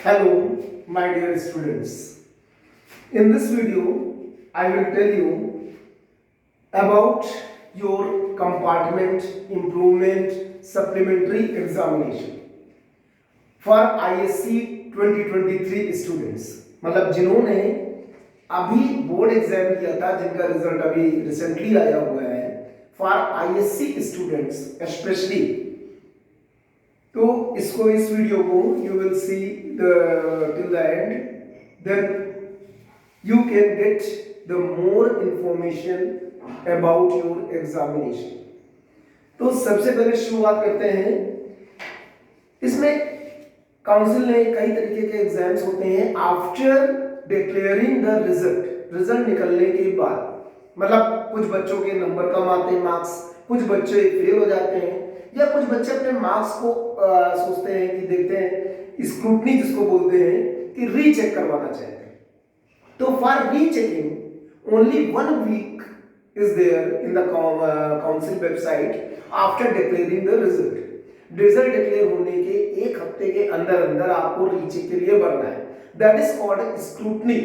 Hello, my dear students. In this video, I will tell you about your compartment improvement supplementary examination for ISC 2023 students. मतलब जिन्होंने अभी board exam किया था, जिनका result अभी recently आया हुआ है, फॉर ISC स्टूडेंट्स स्पेशली। तो इसको, इस वीडियो को you will see till the end, then you can get the more information about your examination. तो सबसे पहले शुरुआत करते हैं। इसमें काउंसिल ने कई तरीके के एग्जाम्स होते हैं आफ्टर डिक्लेयरिंग द रिजल्ट निकलने के बाद। मतलब कुछ बच्चों के नंबर कम आते हैं, मार्क्स, कुछ बच्चे फेल हो जाते हैं, या कुछ बच्चे अपने मार्क्स को सोचते हैं कि देखते हैं, स्क्रूटनी जिसको बोलते हैं, कि रीचेक करवाना चाहते हैं। तो for rechecking only 1 week is there in the council website after declaring the result declare होने के 1 हफ्ते के अंदर अंदर आपको रीचेक के लिए भरना है। That is called scrutiny.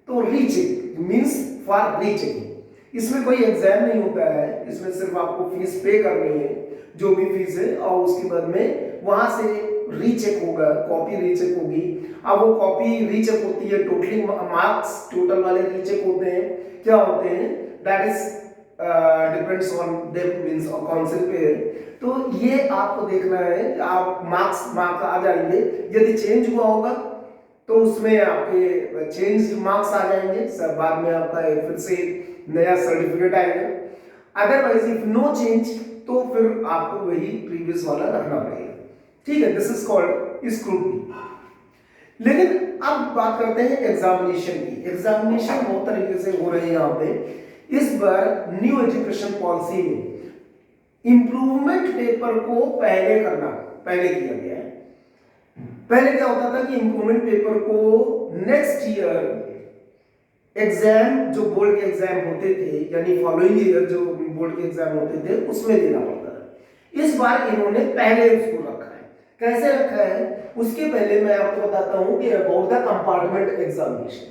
तो रीचेक मींस फॉर रीचेकिंग। इसमें कोई एग्जाम नहीं होता है, इसमें सिर्फ आपको फीस पे करनी है, जो भी फीस है, और उसके बाद में वहां से रीचेक होगा, कॉपी रीचेक होगी। अब वो कॉपी रीचेक होती है, टोटली मार्क्स टोटल वाले रीचेक होते हैं, क्या होते हैं, that is depends on them, means council पे। तो ये आपको देखना है, आप मार्क्स आ जाएंगे। यदि चेंज हुआ होगा तो उसमें आपके चेंज मार्क्स आ जाएंगे, सब बाद में आपका फिर से नया सर्टिफिकेट आएगा। अदरवाइज इफ नो चेंज तो फिर आपको वही प्रीवियस वाला रखना पड़ेगा। ठीक है, दिस इज कॉल्ड स्क्रूटनी। लेकिन अब बात करते हैं एग्जामिनेशन की। एग्जामिनेशन बहुत तरीके से हो रहे हैं यहाँ पे। इस बार न्यू एजुकेशन पॉलिसी में इंप्रूवमेंट पेपर को पहले किया गया है। पहले क्या होता था कि इंप्रूवमेंट पेपर को नेक्स्ट ईयर एग्जाम, जो बोर्ड के एग्जाम होते थे, यानी फॉलोइंग ईयर जो बोर्ड के एग्जाम होते थे, उसमें देना पड़ता था। इस बार इन्होंने पहले उसको रखा है। कैसे रखा है उसके पहले मैं आपको बताता हूं कि about the compartment examination.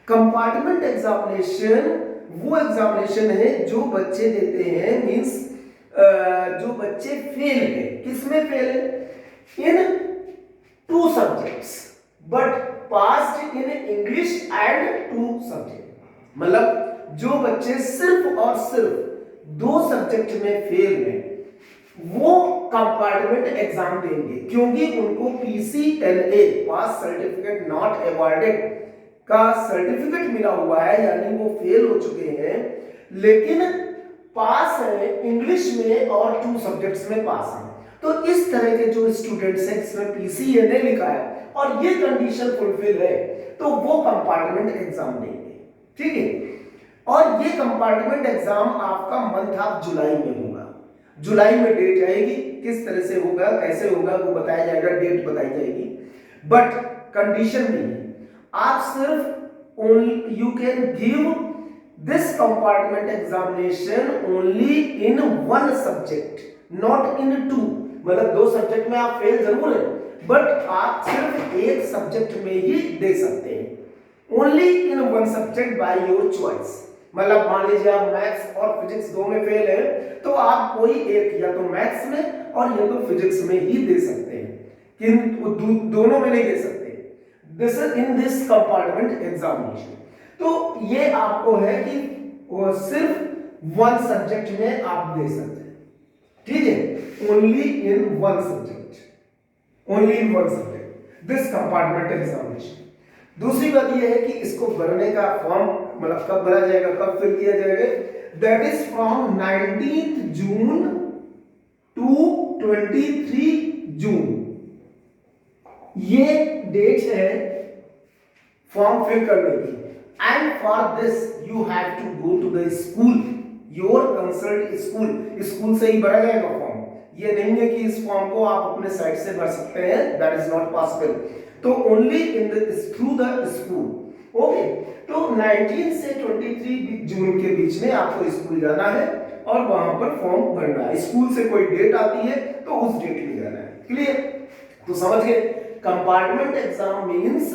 Compartment examination वो एग्जामिनेशन है जो बच्चे देते हैं, मींस जो बच्चे फेल है। किसमें फेल है? इन 2 subjects but passed in English and 2 subject. मतलब जो बच्चे सिर्फ और सिर्फ 2 सब्जेक्ट में फेल हैं, वो कंपार्टमेंट एग्जाम देंगे, क्योंकि उनको PCNA, pass certificate not awarded का सर्टिफिकेट मिला हुआ है, यानी वो फेल हो चुके हैं लेकिन पास है इंग्लिश में और 2 सब्जेक्ट्स में पास है। तो इस तरह के जो स्टूडेंट्स हैं जिसमें PCNA लिखा है और ये कंडीशन फुलफिल है, तो वो कंपार्टमेंट एग्जाम देंगे। ठीक है, और ये कंपार्टमेंट एग्जाम आपका मंथ ऑफ जुलाई में होगा। जुलाई में डेट आएगी, किस तरह से होगा, कैसे होगा, वो बताया जाएगा, डेट बताई जाएगी। बट कंडीशन नहीं है, आप सिर्फ only you can give this compartment examination only in 1 subject, not in 2। मतलब 2 सब्जेक्ट में आप फेल जरूर है, बट आप सिर्फ 1 सब्जेक्ट में ही दे सकते हैं। Only in 1 subject by your choice. मतलब मान लीजिए आप मैथ्स और फिजिक्स 2 में फेल है, तो आप कोई एक, या तो मैथ्स में और या तो फिजिक्स में ही दे सकते हैं, कि दोनों में नहीं दे सकते। This is in this compartment examination. तो ये आपको है कि वो सिर्फ 1 सब्जेक्ट में आप दे सकते हैं। ठीक है, only in 1 subject, only in 1 subject this compartment examination. दूसरी बात यह है कि इसको भरने का फॉर्म, मतलब कब भरा जाएगा, कब फिल किया जाएगा, that is from 19 June to 23 June. ये डेट है फॉर्म फिल करने की। And for this you have to go to the school, your concern school से ही भरा जाएगा फॉर्म। ये नहीं है कि इस फॉर्म को आप अपने साइड से भर सकते हैं, दैट इज नॉट पॉसिबल। तो only in the through the school. Okay, तो 19 से 23 जून के बीच में आपको स्कूल जाना है और वहां पर फॉर्म भरना है। स्कूल से कोई डेट आती है तो उस डेट में जाना है। क्लियर? तो समझ गए, कंपार्टमेंट एग्जाम मींस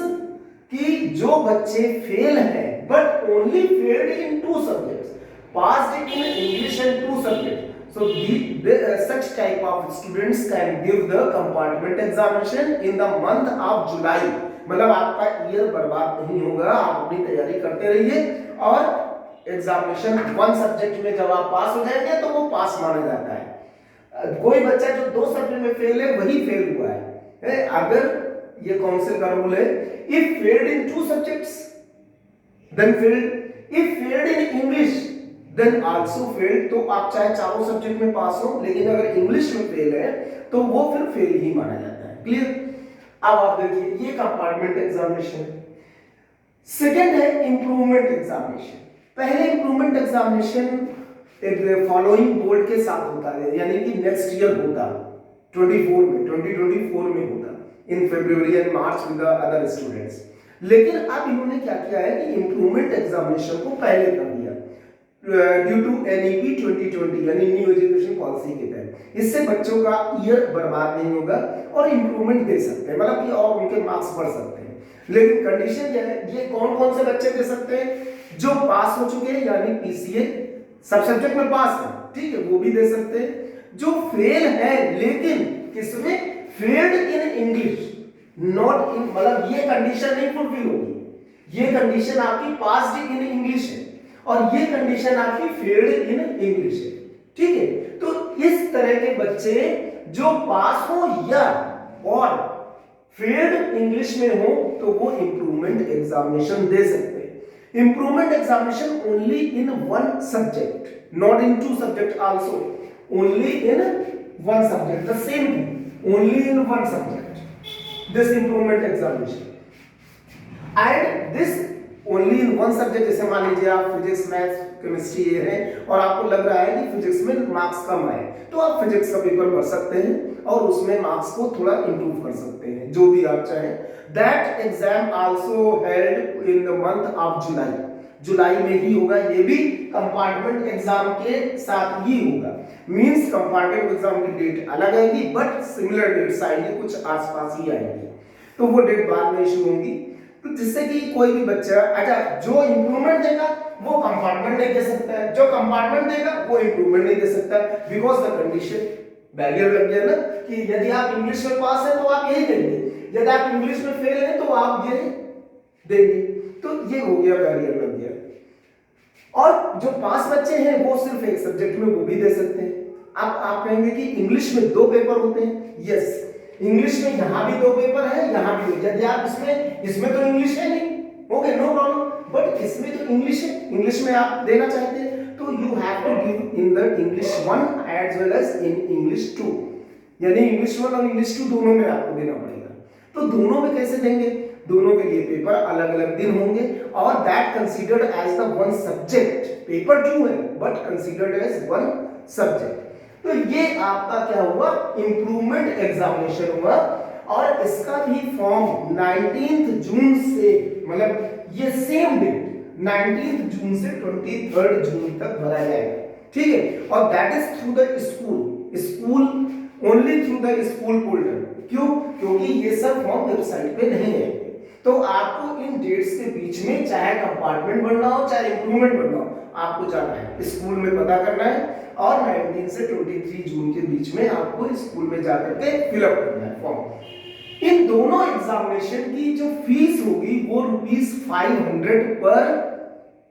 कि जो बच्चे फेल हैं but only failed in 2 subjects, passed in English and 2 subjects. So such type of students can give the compartment examination in the month of July. मतलब आपका ईयर बर्बाद नहीं होगा, आप अपनी तैयारी करते रहिए और एग्जामिनेशन 1 सब्जेक्ट में जब आप पास हो जाएंगे तो वो पास माना जाता है। कोई बच्चा जो 2 सब्जेक्ट में फेल है वही फेल हुआ है। अगर ये काउंसिल का रूल है, if failed in 2 subjects then failed, if failed in English then also failed. तो आप चाहे चारों सब्जेक्ट में पास हो, लेकिन अगर इंग्लिश में फेल है तो वो फिर फेल ही माना जाता है। क्लियर? अब आप देखिए, ये कंपार्टमेंट एग्जामिनेशन। सेकंड है इंप्रूवमेंट एग्जामिनेशन। पहले इंप्रूवमेंट एग्जामिनेशन एक फॉलोइंग बोर्ड के साथ होता है, यानी कि नेक्स्ट ईयर होता 2024 में होता in February and March with the other students. लेकिन अब इन्होंने क्या किया है कि इंप्रूवमेंट एग्जामिनेशन को पहले कर दिया ड्यू टू NEP 2020 यानी न्यू एजुकेशन पॉलिसी के तहत। इससे बच्चों का ईयर बर्बाद नहीं होगा और इंप्रूवमेंट दे सकते हैं, मतलब कि और उनके मार्क्स बढ़ सकते हैं। लेकिन कंडीशन क्या है, ये कौन कौन से बच्चे दे सकते हैं? जो पास हो चुके हैं यानी PCA सब सब्जेक्ट में पास है, ठीक है, वो भी दे सकते हैं। जो फेल है लेकिन किसमें? Failed in English not in, मतलब ये कंडीशन नहीं फुलफिल होगी। ये कंडीशन आपकी पास्ड इन इंग्लिश है और ये कंडीशन आपकी फेल्ड इन इंग्लिश है, ठीक है। तो इस तरह के बच्चे जो पास हो या और फेल्ड इंग्लिश में हो तो वो इंप्रूवमेंट एग्जामिनेशन दे सकते हैं। Improvement examination only in 1 subject, not in 2 subject also, only in 1 subject, the same thing, only in 1 subject this improvement examination and this only in 1 subject. जैसे मान लीजिए आप फिजिक्स, मैथ्स, केमिस्ट्री ये है और आपको लग रहा है कि फिजिक्स में मार्क्स कम आए, तो आप फिजिक्स का पेपर भर सकते हैं और उसमें मार्क्स को थोड़ा इंप्रूव कर सकते हैं, जो भी आप चाहें। That exam also held in the month of July, जुलाई में ही होगा, ये भी कंपार्टमेंट एग्जाम के साथ ही होगा। मींस कंपार्टमेंट एग्जाम की डेट अलग आएगी बट सिमिलर डेट्स आएंगी, कुछ आसपास ही आएंगी, तो वो डेट बाद में इशू होंगी। तो जिससे कि कोई भी बच्चा, अच्छा, जो इंप्रूवमेंट देगा वो कंपार्टमेंट नहीं दे सकता है, जो कंपार्टमेंट देगा वो इंप्रूवमेंट नहीं दे सकता, बिकॉज द कंडीशन बैरियर लग गया ना कि यदि आप इंग्लिश में पास हैं तो आप यही देंगे, यदि आप इंग्लिश में फेल हैं तो आप ये देंगे, तो ये हो गया, बैरियर लग गया। और जो पास बच्चे हैं वो सिर्फ एक सब्जेक्ट में वो भी दे सकते हैं। अब आप कहेंगे कि इंग्लिश में 2 पेपर होते हैं, यस, इंग्लिश में यहां भी 2 पेपर है, यहां भी 2, यदि आप इसमें तो इंग्लिश है नहीं, ओके, नो प्रॉब्लम, बट इसमें तो इंग्लिश है, इंग्लिश में आप देना चाहते हैं तो you have to give in the English 1 as well as in English 2, यानी इंग्लिश 1 और इंग्लिश 2 दोनों में आपको देना पड़ेगा। तो दोनों में कैसे देंगे? दोनों के लिए पेपर अलग अलग दिन होंगे और that considered as the 1 subject, paper 2 है बट कंसीडर्ड एज 1 सब्जेक्ट। तो ये आपका क्या हुआ? इंप्रूवमेंट एग्जामिनेशन हुआ और इसका भी फॉर्म 19 जून से, मतलब ये सेम डेट 19 जून से 23 जून तक भरा जाएगा, ठीक है। और that is through the school only through the school portal. क्यों? क्योंकि ये सब फॉर्म वेबसाइट पे नहीं है, तो आपको इन डेट्स के बीच में चाहे कंपार्टमेंट बनना हो चाहे इंप्रूवमेंट बनना हो, आपको जाना है स्कूल में, पता करना है और 19 से 23 जून के बीच में आपको स्कूल में जाकर के फिलअप करना है फॉर्म। इन दोनों एग्जामिनेशन की जो फीस होगी वो ₹500 पर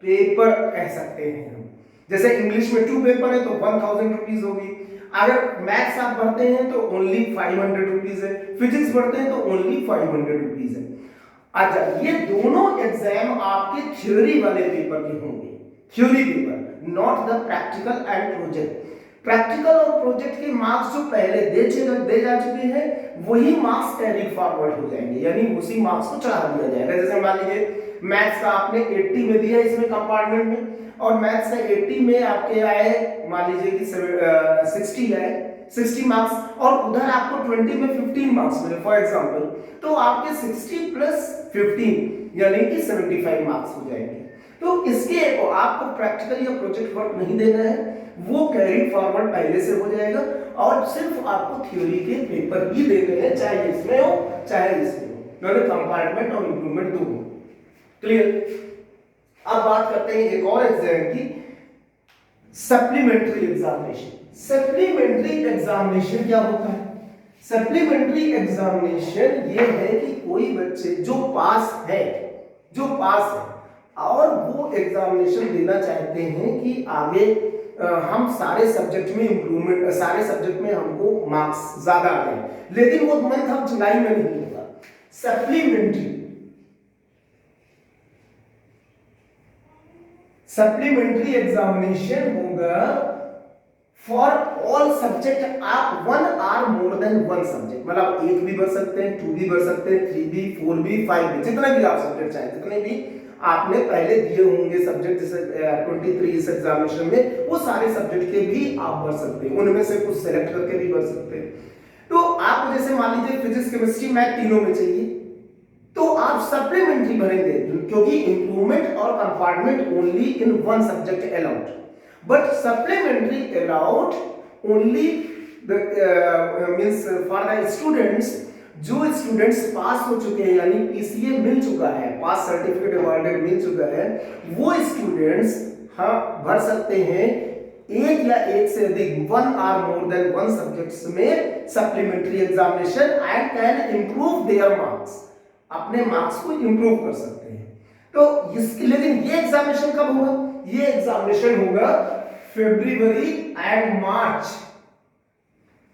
पेपर कह सकते हैं हम। जैसे इंग्लिश में 2 पेपर है तो 1000 रुपीज होगी, अगर मैथ्स आप पढ़ते हैं तो ओनली 500 रुपीज है, फिजिक्स पढ़ते हैं तो ओनली 500 रुपीज है। अच्छा, ये दोनों एग्जाम आपके थ्योरी वाले पेपर के होंगे, theory paper, not the practical and project. Practical और प्रोजेक्ट के मार्क्स जो पहले दे जा चुके हैं वही मार्क्स कैरी फॉरवर्ड हो जाएंगे, यानी उसी मार्क्स को चढ़ा दिया जाएगा। जैसे मान लीजिए मैथ्स का आपने 80 में दिया इसमें कंपार्टमेंट में, और मैथ्स का 80 में आपके आए मान लीजिए कि 60 आए, 60 मार्क्स, और उधर आपको 20 में 15 मार्क्स मिले फॉर एग्जांपल, तो आपके 60 प्लस 15 यानी कि 75 मार्क्स हो जाएंगे। तो इसके आपको प्रैक्टिकल या प्रोजेक्ट वर्क नहीं देना है, वो कैरी फॉरवर्ड पहले से हो जाएगा और सिर्फ आपको थ्योरी के पेपर ही देने हैं, चाहे इसमें हो चाहे इसमें हो, दोनों कंपार्टमेंट और इंप्रूवमेंट दो। क्लियर। अब बात करते हैं एक और एग्जाम की, सप्लीमेंट्री एग्जामिनेशन। सप्लीमेंट्री एग्जामिनेशन क्या होता है? सप्लीमेंट्री एग्जामिनेशन ये है कि कोई बच्चे जो पास है और वो एग्जामिनेशन देना चाहते हैं कि आगे हम सारे सब्जेक्ट में इंप्रूवमेंट, सारे सब्जेक्ट में हमको मार्क्स ज्यादा आ गए, लेकिन वो मंथ ऑफ जुलाई में नहीं होगा। सप्लीमेंट्री एग्जामिनेशन होगा फॉर ऑल सब्जेक्ट, आप 1 और मोर देन 1 सब्जेक्ट, मतलब 1 भी भर सकते हैं, 2 भी भर सकते हैं, 3 भी, 4 भी, 5 भी, जितने भी आप सब्जेक्ट चाहें, जितने भी आपने पहले दिए होंगे सब्जेक्ट जैसे 23 इस एग्जामिनेशन में, वो सारे सब्जेक्ट के भी आप भर सकते हैं, उनमें से कुछ सेलेक्ट करके भी भर सकते हैं। तो आप जैसे मान लीजिए फिजिक्स, केमिस्ट्री, मैथ तीनों में चाहिए, तो आप सप्लीमेंट्री भरेंगे, क्योंकि इंप्रूवमेंट और compartment only in 1 subject allowed, but supplementary allowed only means for the students, जो स्टूडेंट्स पास हो चुके हैं, यानी पीसीए मिल चुका है, पास सर्टिफिकेट अवार्डेड मिल चुका है, वो स्टूडेंट्स हाँ भर सकते हैं एक या एक से अधिक 1 और मोर देन 1 सब्जेक्ट्स में supplementary examination and can improve there marks, अपने मार्क्स को इंप्रूव कर सकते हैं। तो इसके, लेकिन ये एग्जामिनेशन कब होगा? ये एग्जामिनेशन होगा फरवरी एंड मार्च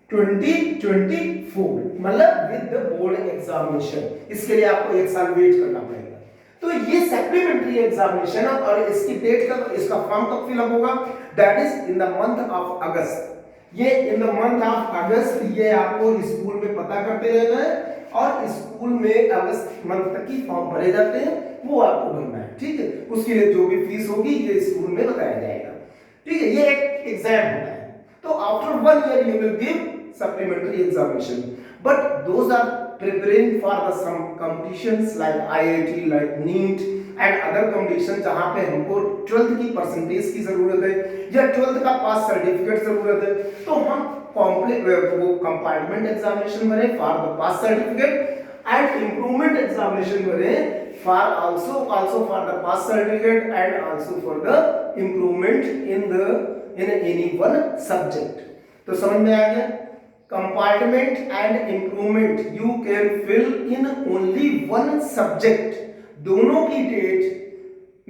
2024, मतलब विद द बोर्ड एग्जामिनेशन। इसके लिए आपको 1 साल वेट करना पड़ेगा। तो ये सप्लीमेंट्री एग्जामिनेशन और इसकी डेट का, इसका फॉर्म कब फिलअप होगा? That is in the month of August. ये in the month of August, ये आपको स्कूल में पता करते रहना है और स्कूल में अगस्त मंथ तक की फॉर्म भरे जाते हैं, वो आपको भरना है, ठीक है। उसके लिए जो भी फीस होगी ये स्कूल में बताया जाएगा, ठीक है। ये एक एग्जाम होता है। तो after 1 year you will give supplementary examination, but those are preparing for the some competitions like IIT, like NEET and other competition, जहां पे हमको 12th की परसेंटेज की जरूरत है या 12th का पास सर्टिफिकेट जरूरत है, तो हम वो कंपार्टमेंट एग्जामिनेशन भरे for the pass certificate and improvement examination भरे for also for the pass certificate and also for the improvement in any one subject। तो समझ में आ गया? Compartment and improvement you can fill in only 1 subject. दोनों की date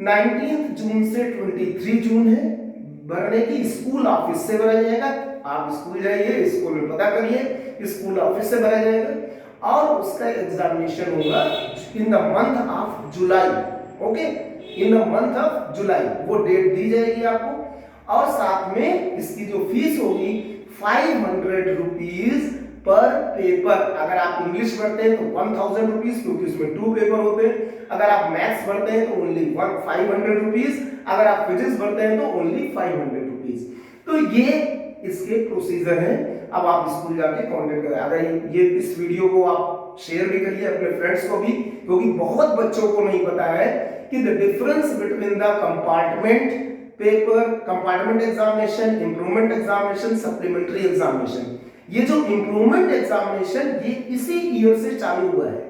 19 जून से 23 जून है। भरने की स्कूल ऑफिस से भरा जाएगा, आप स्कूल जाइए, स्कूल में पता करिए, स्कूल ऑफिस से भरा जाएगा और उसका एग्जामिनेशन होगा इन the month of July. Okay, in the month of जुलाई वो डेट दी जाएगी आपको। और साथ में इसकी जो फीस होगी 500 रुपीज पर पेपर। अगर आप इंग्लिश भरते हैं तो 1000 रुपीज, क्योंकि उसमें 2 पेपर होते हैं। अगर आप मैथ्स भरते हैं तो ओनली 500 रुपीज, अगर आप फिजिक्स भरते हैं तो ओनली 500 रुपीज। तो ये इसके प्रोसीजर है। अब आप स्कूल जाके कांटेक्ट करें। अगर ये इस वीडियो को आप शेयर भी करिए अपने फ्रेंड्स को भी, क्योंकि बहुत बच्चों को नहीं पता है कि the difference between the compartment paper, compartment examination, improvement examination, supplementary examination. ये जो इंप्रूवमेंट एग्जामिनेशन ये इसी ईयर से चालू हुआ है।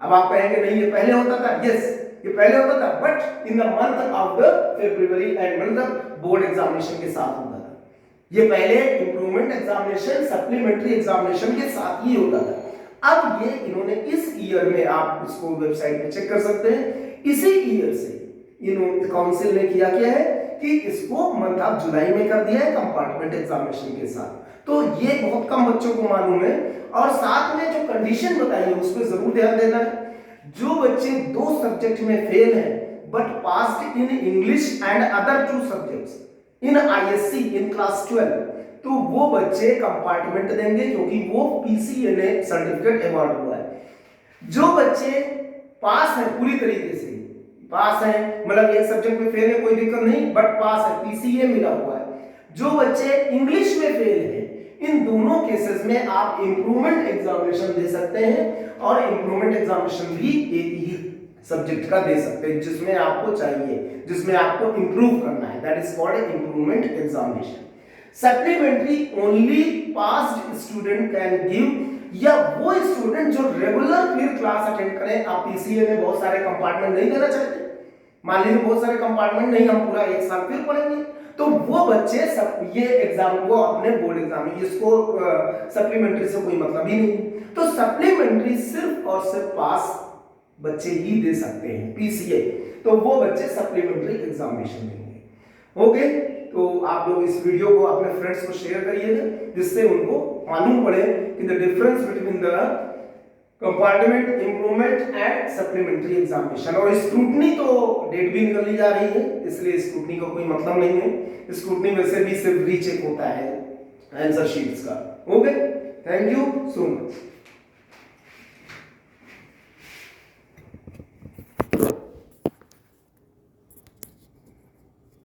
अब आप कहेंगे नहीं ये पहले होता था, यस ये पहले होता था, but in the month of the February and मतलब बोर्ड एग्जामिनेशन के साथ होता था। ये पहले इंप्रूवमेंट एग्जामिनेशन सप्लीमेंट्री एग्जामिनेशन के साथ ही होता था। अब ये इन्होंने इस ईयर में, आप इसको वेबसाइट पे चेक कर सकते हैं, इसी ईयर से इन्होंने काउंसिल ने किया क्या है कि इसको मंथ ऑफ जुलाई में कर दिया है कंपार्टमेंट एग्जामिनेशन के साथ। तो ये बहुत कम बच्चों को मालूम है। और साथ में जो कंडीशन बताई है उस पर जरूर ध्यान देना है। जो बच्चे 2 सब्जेक्ट में फेल हैं but passed in English and other 2 subjects in ISC in class 12, तो वो बच्चे कंपार्टमेंट देंगे, क्योंकि वो पीसीए सर्टिफिकेट अवार्ड हुआ है। जो बच्चे पास है, पूरी तरीके से पास है, मतलब एक सब्जेक्ट में फेल है कोई दिक्कत नहीं, बट पास है, पीसीए मिला हुआ है। जो बच्चे इंग्लिश में फेल है, इन दोनों केसेस में आप इंप्रूवमेंट एग्जामिनेशन दे सकते हैं। और इंप्रूवमेंट एग्जामिनेशन भी एक ही सब्जेक्ट का दे सकते हैं जिसमें आपको चाहिए, जिसमें आपको इंप्रूव करना है, that is called improvement examination. Supplementary only passed student can give, या वो स्टूडेंट जो रेगुलर फिर क्लास अटेंड करें। आप पीसीए में बहुत सारे कंपार्टमेंट नहीं देना चाहते, मान लीजिए बहुत सारे कंपार्टमेंट नहीं, हम पूरा एक साल फिर पढ़ेंगे, तो वो बच्चे सब ये एग्जाम को अपने बोर्ड एग्जाम में, इसको सप्लीमेंट्री से कोई मतलब ही नहीं। तो सप्लीमेंट्री सिर्फ और सिर्फ पास बच्चे ही दे सकते हैं पीसीए, तो वो बच्चे सप्लीमेंट्री एग्जामिनेशन देंगे। ओके, तो आप लोग इस वीडियो को अपने फ्रेंड्स को शेयर करिएगा जिससे उनको मालूम पड़े कि the difference between the compartment improvement and supplementary examination. और स्क्रूटनी तो डेट भी निकलनी जा रही है, इसलिए स्क्रूटनी का कोई मतलब नहीं है। स्क्रूटनी वैसे भी सिर्फ रीचेक होता है आंसर शीट्स का। Okay, thank you so much.